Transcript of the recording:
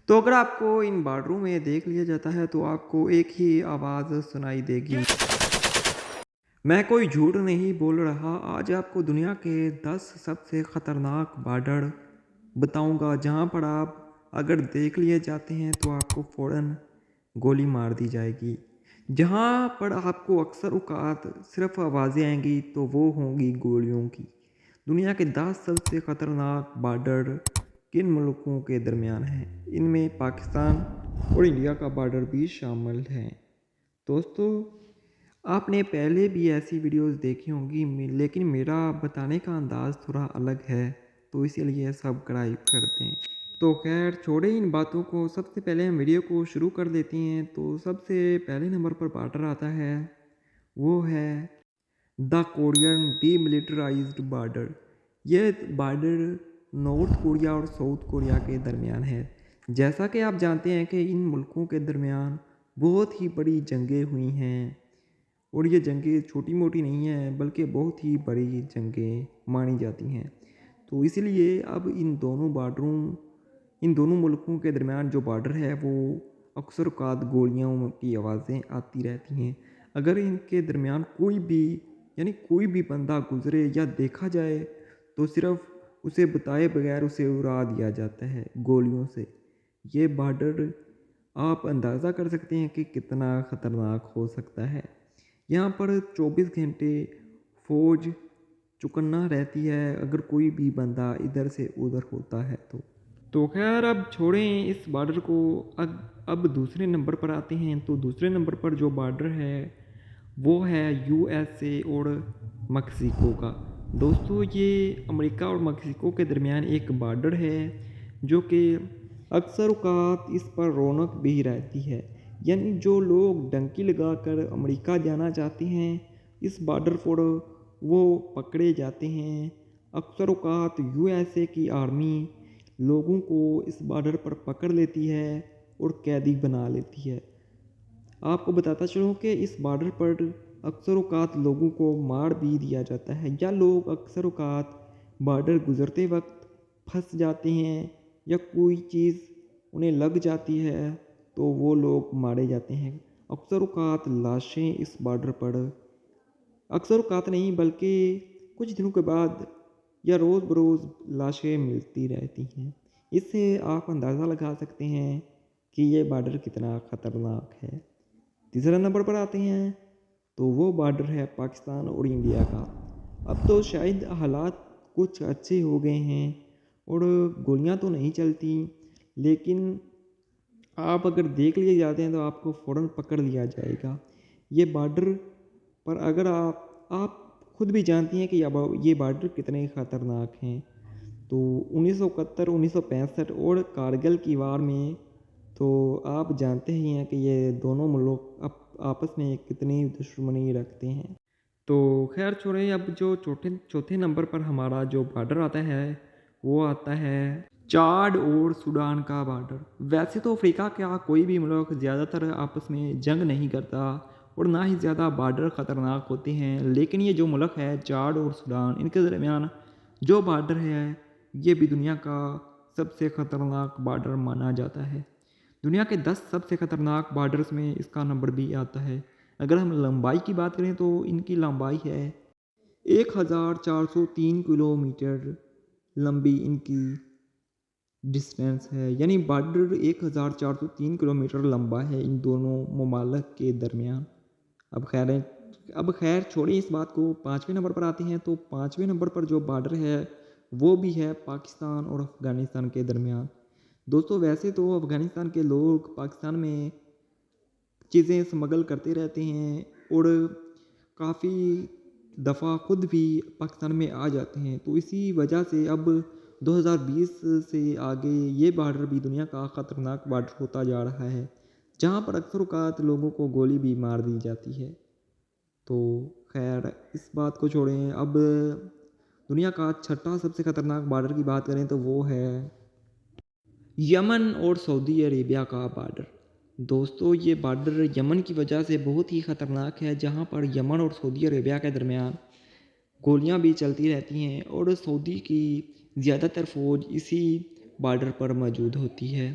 تو اگر آپ کو ان بارڈروں میں دیکھ لیا جاتا ہے تو آپ کو ایک ہی آواز سنائی دے گی۔ میں کوئی جھوٹ نہیں بول رہا، آج آپ کو دنیا کے 10 سب سے خطرناک بارڈر بتاؤں گا جہاں پر آپ اگر دیکھ لیے جاتے ہیں تو آپ کو فوراً گولی مار دی جائے گی۔ جہاں پر آپ کو اکثر اوقات صرف آوازیں آئیں گی تو وہ ہوں گی گولیوں کی۔ دنیا کے 10 سب سے خطرناک بارڈر کن ملکوں کے درمیان ہیں؟ ان میں پاکستان اور انڈیا کا بارڈر بھی شامل ہے۔ دوستو، آپ نے پہلے بھی ایسی ویڈیوز دیکھی ہوں گی لیکن میرا بتانے کا انداز تھوڑا الگ ہے، تو اسی لیے سبسکرائب کر دیں۔ تو خیر چھوڑیں ان باتوں کو، سب سے پہلے ہم ویڈیو کو شروع کر دیتے ہیں۔ تو سب سے پہلے نمبر پر بارڈر آتا ہے، وہ ہے دا کورین ڈی ملٹرائزڈ بارڈر۔ یہ بارڈر نارتھ کوریا اور ساؤتھ کوریا کے درمیان ہے۔ جیسا کہ آپ جانتے ہیں کہ ان ملکوں کے درمیان بہت ہی بڑی جنگیں ہوئی ہیں، اور یہ جنگیں چھوٹی موٹی نہیں ہیں بلکہ بہت ہی بڑی جنگیں مانی جاتی ہیں۔ تو اسی لیے اب ان دونوں ملکوں کے درمیان جو بارڈر ہے وہ اکثر اوقات گولیوں کی آوازیں آتی رہتی ہیں۔ اگر ان کے درمیان کوئی بھی بندہ گزرے یا دیکھا جائے تو صرف اسے بتائے بغیر اسے اڑا دیا جاتا ہے گولیوں سے۔ یہ بارڈر آپ اندازہ کر سکتے ہیں کہ کتنا خطرناک ہو سکتا ہے۔ یہاں پر 24 گھنٹے فوج چکنا رہتی ہے اگر کوئی بھی بندہ ادھر سے ادھر ہوتا ہے تو خیر اب چھوڑیں اس بارڈر کو، اب دوسرے نمبر پر آتے ہیں۔ تو دوسرے نمبر پر جو بارڈر ہے وہ ہے یو ایس اے اور مکسیکو کا۔ دوستو، یہ امریکہ اور مکسیکو کے درمیان ایک بارڈر ہے جو کہ اکثر اوقات اس پر رونق بھی رہتی ہے، یعنی جو لوگ ڈنکی لگا کر امریکہ جانا چاہتے ہیں اس بارڈر پر وہ پکڑے جاتے ہیں۔ اکثر اوقات یو ایس اے کی آرمی لوگوں کو اس بارڈر پر پکڑ لیتی ہے اور قیدی بنا لیتی ہے۔ آپ کو بتاتا چلوں کہ اس بارڈر پر اکثر اوقات لوگوں کو مار بھی دیا جاتا ہے، یا لوگ اکثر اوقات بارڈر گزرتے وقت پھنس جاتے ہیں یا کوئی چیز انہیں لگ جاتی ہے تو وہ لوگ مارے جاتے ہیں۔ اکثر اوقات لاشیں اس بارڈر پر، اکثر اوقات نہیں بلکہ کچھ دنوں کے بعد یا روز بروز لاشیں ملتی رہتی ہیں۔ اس سے آپ اندازہ لگا سکتے ہیں کہ یہ بارڈر کتنا خطرناک ہے۔ تیسرا نمبر پر آتے ہیں تو وہ بارڈر ہے پاکستان اور انڈیا کا۔ اب تو شاید حالات کچھ اچھے ہو گئے ہیں اور گولیاں تو نہیں چلتی، لیکن آپ اگر دیکھ لیے جاتے ہیں تو آپ کو فوراً پکڑ لیا جائے گا۔ یہ بارڈر پر اگر آپ خود بھی جانتی ہیں کہ یہ بارڈر کتنے خطرناک ہیں۔ تو 1971، 1965 اور کارگل کی وار میں تو آپ جانتے ہی ہیں کہ یہ دونوں ملک آپس میں کتنی دشمنی رکھتے ہیں۔ تو خیر چھوڑیں، اب جو چوتھے نمبر پر ہمارا جو بارڈر آتا ہے وہ آتا ہے چاڈ اور سوڈان کا بارڈر۔ ویسے تو افریقہ کا کوئی بھی ملک زیادہ تر آپس میں جنگ نہیں کرتا اور نہ ہی زیادہ بارڈر خطرناک ہوتے ہیں، لیکن یہ جو ملک ہے چاڈ اور سوڈان، ان کے درمیان جو بارڈر ہے یہ بھی دنیا کا سب سے خطرناک بارڈر مانا جاتا ہے۔ دنیا کے 10 سب سے خطرناک بارڈرز میں اس کا نمبر بھی آتا ہے۔ اگر ہم لمبائی کی بات کریں تو ان کی لمبائی ہے 1403 کلومیٹر لمبی ان کی ڈسٹینس ہے، یعنی بارڈر 1403 کلومیٹر لمبا ہے ان دونوں ممالک کے درمیان۔ اب خیر چھوڑیں اس بات کو، 5ویں نمبر پر آتے ہیں۔ تو 5ویں نمبر پر جو بارڈر ہے وہ بھی ہے پاکستان اور افغانستان کے درمیان۔ دوستو، ویسے تو افغانستان کے لوگ پاکستان میں چیزیں سمگل کرتے رہتے ہیں اور کافی دفعہ خود بھی پاکستان میں آ جاتے ہیں، تو اسی وجہ سے اب 2020 سے آگے یہ بارڈر بھی دنیا کا خطرناک بارڈر ہوتا جا رہا ہے، جہاں پر اکثر اوقات لوگوں کو گولی بھی مار دی جاتی ہے۔ تو خیر اس بات کو چھوڑیں، اب دنیا کا چھٹا سب سے خطرناک بارڈر کی بات کریں تو وہ ہے یمن اور سعودی عربیہ کا بارڈر۔ دوستو، یہ بارڈر یمن کی وجہ سے بہت ہی خطرناک ہے، جہاں پر یمن اور سعودی عربیہ کے درمیان گولیاں بھی چلتی رہتی ہیں اور سعودی کی زیادہ تر فوج اسی بارڈر پر موجود ہوتی ہے۔